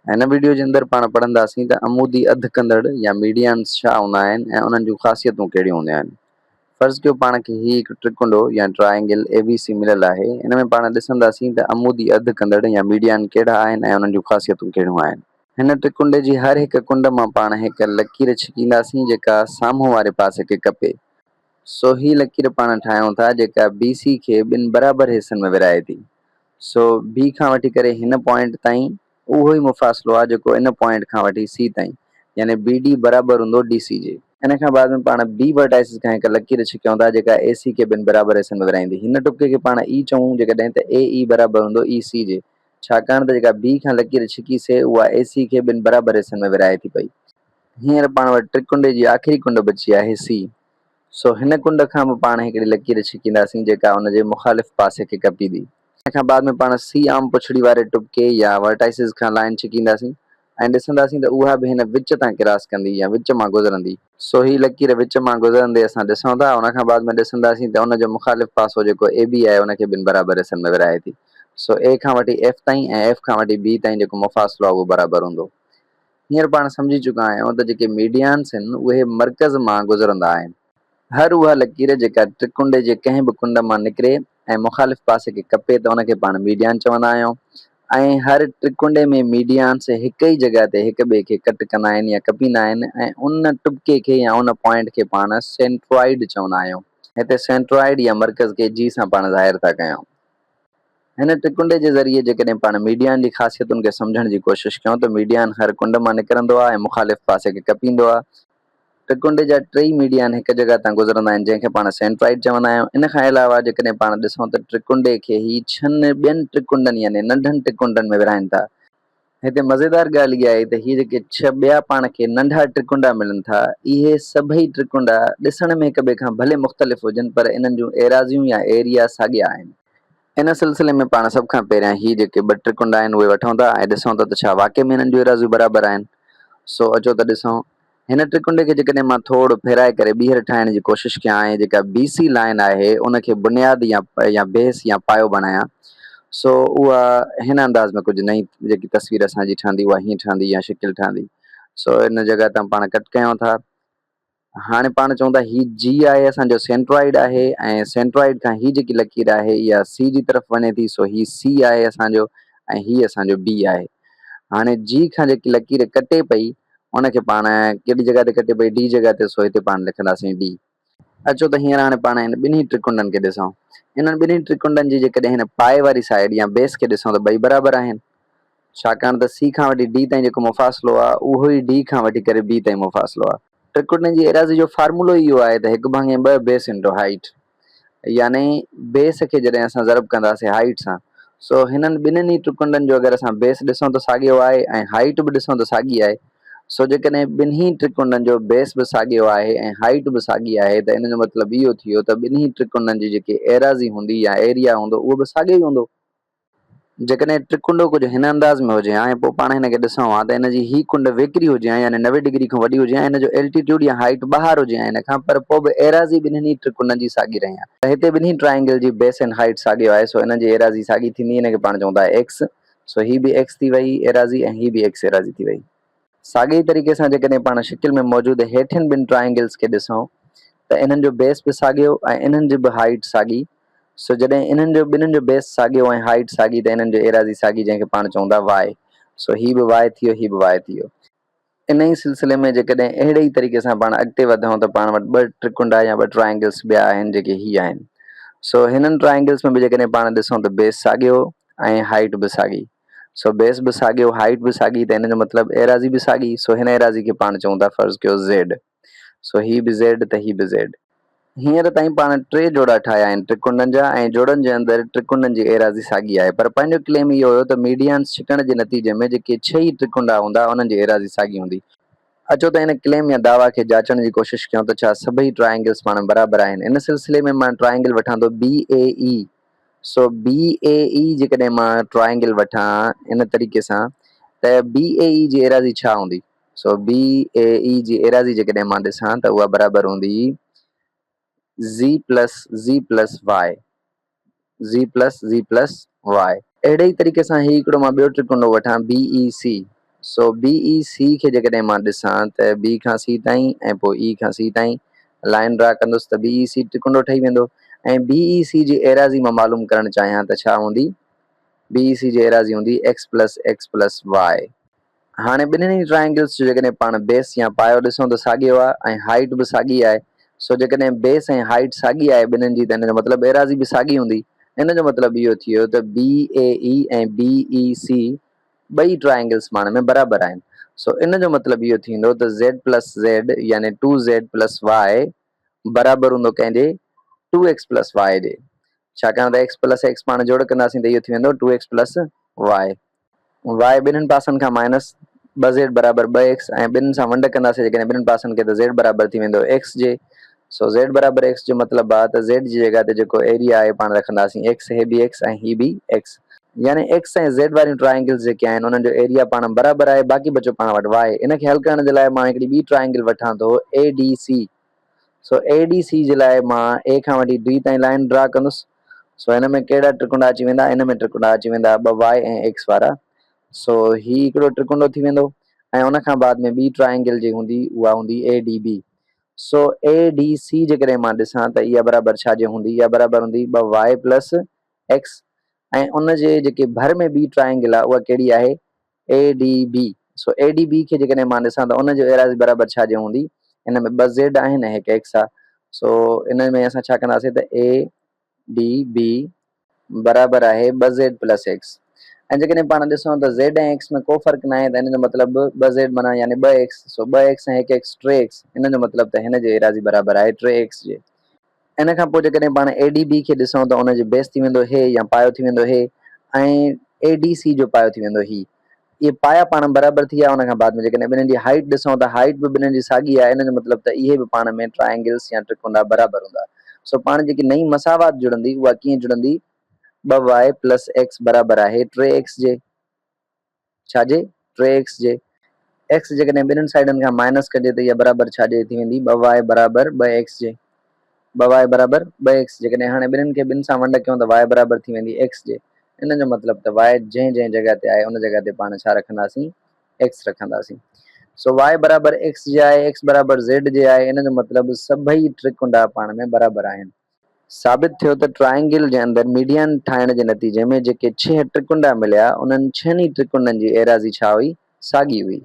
हिन वीडियो जे अंदरि पाण पढ़ंदासीं त अमूदी अधु कंदड़ या मीडियंस छा हूंदा आहिनि ऐं उन्हनि जूं ख़ासियतूं कहिड़ियूं हूंदियूं आहिनि। फर्ज़ कयो पाण खे ही हिकु त्रिकोणो या ट्रायंगल ABC मिलियल आहे। इन में पाण ॾिसंदासीं त अमूदी अधु कंदड़ या मीडियन कहिड़ा आहिनि ऐं उन्हनि जूं ख़ासियतूं कहिड़ियूं आहिनि। हिन त्रिकुंडे जी हर हिकु कुंड मां पाण हिकु लकीर छिकींदासीं जेका साम्हूं वारे पासे खे कपे। सो ही लकीर पाण ठाहियूं था जेका BC खे ॿिनि बराबरि हिसनि में विरहाए थी। सो B खां वठी करे हिन पॉइंट ताईं उहो ई मुफ़ासिलो आहे जेको इन पॉइंट खां वठी C ताईं, यानी BD बराबरि हूंदो DC जे। इन खां बाद में पाण B वर्टाइसिस खां हिकु लकीर छिकियूं था जेका AC खे ॿिनि बराबरि हिसनि में विरहाईंदी। हिन टुके खे पाण E चऊं जेकॾहिं त AE बराबरि हूंदो EC जे, छाकाणि त जेका B खां लकीर छिकीसे उहा AC खे ॿिनि बराबरि हिसनि में विरहाए थी पई। हींअर पाण वटि त्रिकुंडे जी आख़िरी कुंड बची आहे C। सो हिन कुंड खां बि पाण हिकिड़ी लकीर छिकींदासीं जेका हुनजे मुख़ालिफ़ पासे खे कपींदी। इन खां बाद में पाण C आम पुछड़ी वारे टुके या वर्टाइसिस खां लाइन छिकींदासीं ऐं ॾिसंदासीं त उहा बि हिन विच तां क्रॉस कंदी या विच मां गुज़रंदी। सो ही लकीर विच मां गुज़रंदे असां ॾिसूं था। उन खां बाद में ॾिसंदासीं त उनजो मुख़ालिफ़ पासो जेको AB आहे उनखे ॿिनि बराबरि हिसनि में विरहाए थी। सो A खां वठी F ताईं ऐं F खां वठी B ताईं जेको मुफ़ासिलो आहे उहो बराबरि हूंदो। हींअर पाण सम्झी चुका आहियूं त जेके मीडियंस आहिनि उहे मर्कज़ मां गुज़रंदा आहिनि। हर उहा लकीर जेका त्रिकुंडे जे कंहिं बि कुंड मां निकिरे ऐं मुख़ालिफ़ पासे खे कपे त उनखे पाण मीडियन चवंदा आहियूं। ऐं हर त्रिकुंडे में मीडियंस हिक ई जॻह ते हिक ॿिए खे कट कंदा आहिनि या कपींदा आहिनि ऐं उन टुके खे या उन पॉइंट खे पाण सेंट्रॉइड चवंदा आहियूं। हिते सेंट्रॉइड या मर्कज़ खे G सां पाण ज़ाहिर था कयूं। हिन त्रिकुंडे जे ज़रिए जेकॾहिं पाण मीडियन जी ख़ासियतुनि खे सम्झण जी कोशिशि कयूं त मीडियन हर कुंड मां निकिरंदो आहे ऐं मुख़ालिफ़ पासे खे कपींदो आहे। त्रिकुंडे जा टई मीडियन हिक जॻह तां गुज़रंदा आहिनि जंहिंखे पाण सेंट्रॉइड चवंदा आहियूं। इन खां अलावा जेकॾहिं पाण ॾिसूं त त्रिकुंडे खे ही छहनि ॿियनि त्रिकुंडनि यानी नंढनि त्रिकुंडनि में विरहाइनि था। हिते मज़ेदार ॻाल्हि इहा आहे त हीअ जेके 6 ॿिया पाण खे नंढा त्रिकुंडा मिलनि था, इहे सभई त्रिकुंडा ॾिसण में हिक ॿिए खां भले मुख़्तलिफ़ हुजनि पर इन्हनि जूं एराज़ियूं या एरिया साॻिया आहिनि। इन सिलसिले में पाण सभ खां पहिरियां ही जेके ॿ त्रिकुंडा आहिनि उहे वठूं था ऐं ॾिसूं था त छा वाक़ई में हिननि जूं एराज़ियूं बराबरि आहिनि। सो अचो त ॾिसूं। हिन त्रिकुंडे खे जेकॾहिं मां थोरो फेराए करे ॿीहर ठाहिण जी कोशिशि कयां ऐं जेका BC लाइन आहे उनखे बुनियाद या बेस या पायो बणायां, सो उहा हिन अंदाज़ में कुझु नई जेकी तस्वीर असांजी ठहंदी उहा हीअं ठहंदी या शिकिल ठहंदी। सो इन जॻह तां पाण कट कयूं था। हाणे पाण चऊं था ही G आहे असांजो सेंट्रॉइड आहे ऐं सेंट्रॉइड खां ही जेकी लकीर आहे इहा C जी तरफ़ वञे थी। सो ही C आहे असांजो ऐं ही असांजो B आहे। हाणे G खां जेकी लकीर कटे पई उनखे पाण कहिड़ी जॻह ते कटे पई D जॻह ते, सो हिते पाण लिखंदासीं D। अचो त हींअर हाणे पाण हिन ॿिन्ही त्रिकुंडनि खे ॾिसूं। इन्हनि ॿिन्ही त्रिकुंडनि जी जेकॾहिं हिन पाए वारी साइड या बेस खे ॾिसूं त ॿई बराबरि आहिनि, छाकाणि त C खां वठी D ताईं जेको मुफ़ासिलो आहे उहो ई D खां वठी करे B ताईं मुफ़ासिलो आहे। त्रिकुंडनि जी एराज़ी जो फार्मूलो इहो आहे त 1/2 बेस इंटू हाइट, यानी बेस खे जॾहिं असां ज़रब कंदासीं हाइट सां। सो हिननि ॿिन्हिनि ई त्रिकुंडनि जो अगरि असां बेस ॾिसूं त साॻियो आहे ऐं हाइट बि ॾिसूं त साॻी आहे। सो जेकॾहिं ॿिन्ही त्रिकुंडनि जो बेस बि साॻियो आहे ऐं हाइट बि साॻी आहे त इन जो मतिलबु इहो थियो त ॿिन्ही त्रिकुंडनि जी जेकी एराज़ी हूंदी या एरिया हूंदो उहो बि साॻियो ई हूंदो। जेकॾहिं त्रिकुंडो कुझु हिन अंदाज़ में हुजे ऐं पोइ पाण हिनखे ॾिसूं हा त हिनजी ही कुंड वेकिरी हुजे यानी 90 डिग्री खां वॾी हुजे ऐं हिन जो एल्टीट्यूड या हाइट ॿाहिरि हुजे ऐं हिन खां पर पोइ बि एराज़ी ॿिन्हिनि त्रिकुंडनि जी साॻी रहे आहे। त हिते ॿिन्ही ट्रायंगल जी बेस एंड हाइट साॻियो आहे। सो हिन जी एराज़ी साॻी थींदी, हिनखे पाण चऊं था X। सो ही बि X थी वई एराज़ी ऐं ही बि X एराज़ी थी वई। साॻे ई तरीक़े सां जेकॾहिं पाण शिकिल में मौजूदु हेठियुनि ॿिनि ट्रायंगल्स खे ॾिसूं त इन्हनि जो बेस बि साॻियो ऐं इन्हनि जी बि हाइट साॻी। सो जॾहिं इन्हनि जो ॿिन्हिनि जो बेस साॻियो ऐं हाइट साॻी त इन्हनि जो एराज़ी साॻी, जंहिंखे पाण चऊं था Y। सो ही बि Y थी वियो, ही बि Y थी वियो। इन ई सिलसिले में जेकॾहिं अहिड़े ई तरीक़े सां पाण अॻिते वधूं त पाण वटि 2 त्रिकुंडा या 2 ट्रायंगल्स ॿिया आहिनि जेके ही आहिनि। सो हिननि ट्रायंगल्स में बि जेकॾहिं पाण ॾिसूं त बेस साॻियो ऐं हाइट बि साॻी। सो बेस बि साॻियो हाइट बि साॻी त हिन जो मतिलबु एराज़ी बि साॻी। सो हिन एराज़ी खे पाण चऊं था फर्ज़ कयो Z। सो ही बि Z त ही बि Z। हींअर ताईं पाण 3 जोड़ा ठाहिया आहिनि त्रिकुंडनि जा ऐं जोड़नि जे अंदरि त्रिकुंडनि जी एराज़ी साॻी आहे, पर पंहिंजो क्लेम इहो हुयो त मीडियंस छिकण जे नतीजे में जेके 6 ई त्रिकुंडा हूंदा उन्हनि जी एराज़ी साॻी हूंदी। अचो त हिन क्लेम या दावा खे जाचण जी कोशिशि कयूं त छा सभई ट्रायंगल्स पाण बराबरि आहिनि। इन सिलसिले में मां ट्रायंगल वठां थो BAE। सो BAE जेकॾहिं मां ट्रायंगल वठां इन तरीक़े सां त BAE जी एराज़ी छा हूंदी। सो BAE जी एराज़ी जेकॾहिं मां ॾिसां त उहा बराबरि हूंदी Z plus Z plus Y। Z plus Y। अहिड़े ई तरीक़े सां ही हिकिड़ो मां ॿियो त्रिकुंडो वठां BEC। सो BEC खे जेकॾहिं मां ॾिसां त B खां C ताईं ऐं पोइ E खां C ताईं लाइन ड्रा कंदुसि त BEC त्रिकुंडो ठही वेंदो। ऐं BEC जी एराज़ी मां मालूम करणु चाहियां त छा हूंदी? BEC जी एराज़ी हूंदी x plus x plus y। हाणे ॿिन्हिनि ई ट्रायंगल्स जो जेकॾहिं पाण बेस या पायो ॾिसूं त साॻियो आहे ऐं हाइट बि साॻी आहे। सो जेकॾहिं बेस ऐं हाइट साॻी आहे ॿिन्हिनि जी त हिन जो मतिलबु एराज़ी बि साॻी हूंदी। इन जो मतिलबु इहो थी वियो त BAE ऐं BEC ॿई ट्रायंगल्स पाण में बराबरि आहिनि। सो इन जो मतिलबु इहो थींदो त z प्लस z यानी 2z प्लस y बराबरि हूंदो कंहिंजे 2x प्लस y जे। छाकाणि त x प्लस x पाण जोड़ कंदासीं त इहो थी वेंदो 2x प्लस y। y ॿिन्हिनि पासनि खां माइनस 2z बराबरि 2x ऐं ॿिन्हिनि सां वंड कंदासीं जेकॾहिं ॿिन्हिनि पासनि खे त z बराबरि थी वेंदो x जे। सो z बराबरि x जो मतिलबु आहे त z जी जॻह ते जेको एरिया आहे पाण रखंदासीं x, हे बि x ऐं ही बि x। यानी x ऐं z वारियूं ट्रायंगल्स जेके आहिनि उन्हनि जो एरिया पाण बराबरि आहे। बाक़ी बचो पाण वटि y। इन खे हल करण जे लाइ मां हिकिड़ी ॿी ट्रायंगल वठां थो ADC। सो ADC जे लाइ मां A खां वठी D ताईं लाइन ड्रा कंदुसि। सो हिन में कहिड़ा त्रिकुंडा अची वेंदा? इन में त्रिकुंडा अची वेंदा ॿ y ऐं x वारा। सो ही हिकिड़ो त्रिकुंडो थी वेंदो ऐं उन खां बाद में ॿी ट्रायंगल जी हूंदी उहा हूंदी ADB। सो ADC जेकॾहिं मां ॾिसां त इहा बराबरि छाजे हूंदी? इहा बराबरि हूंदी 2y प्लस x ऐं उन जे जेके भर में ॿी ट्रायंगल आहे उहा कहिड़ी आहे? ADB। सो ADB खे जेकॾहिं मां ॾिसां त उन जो एराज़ी बराबरि छाजे हूंदी? इन में 2 z आहिनि ऐं हिकु x आहे। सो इन में असां छा कंदासीं त ADB बराबरि आहे 2z प्लस x। ऐं जेकॾहिं पाण ॾिसूं त z ऐं x में को फ़र्क़ु न आहे त इन जो मतिलबु 2z माना यानी 2x। सो 2x ऐं हिकु x 3x। इन जो मतिलबु त हिन जी एराज़ी बराबरि आहे 3x जे। इन खां पोइ जेकॾहिं पाण ADB खे ॾिसूं त उन जो बेस थी वेंदो हे या पायो थी वेंदो हे ऐं ADC जो पायो थी वेंदो ही। इहे पाया पाण बराबरि थी विया। उन खां बाद में जेकॾहिं ॿिन्हिनि जी हाइट ॾिसूं त हाइट बि ॿिन्हिनि जी साॻी आहे। इन जो मतिलबु त इहे बि पाण में ट्रायंगल्स या त्रिकुंडा बराबरि हूंदा। सो पाण जेकी नई मसावात जुड़ंदी उहा कीअं जुड़ंदी? 2y प्लस x बराबरि आहे 3x जे। छाजे? 3x जे। x जेकॾहिं ॿिन्हिनि साइडनि खां माइनस कजे त इहा बराबरि छाजे थी वेंदी? 2y बराबरि 2x जे। 2y बराबरि 2x। जेकॾहिं हाणे ॿिन्हिनि खे ॿिनि सां वंड कयूं त y बराबरि थी वेंदी x जे। इन जो मतिलबु त y जंहिं जंहिं जॻह ते आहे उन जॻह ते पाण छा रखंदासीं? x रखंदासीं। सो y बराबरि x जे आहे, x बराबरि z जे आहे। इन जो मतिलबु सभई त्रिकुंडा पाण में बराबरि आहिनि। साबित थियो त ट्रायंगल जे अंदरि मीडियन ठाहिण जे नतीजे में जेके 6 त्रिकुंडा मिलिया उन्हनि 6 त्रिकुंडनि जी एराज़ी छा हुई? साॻी हुई।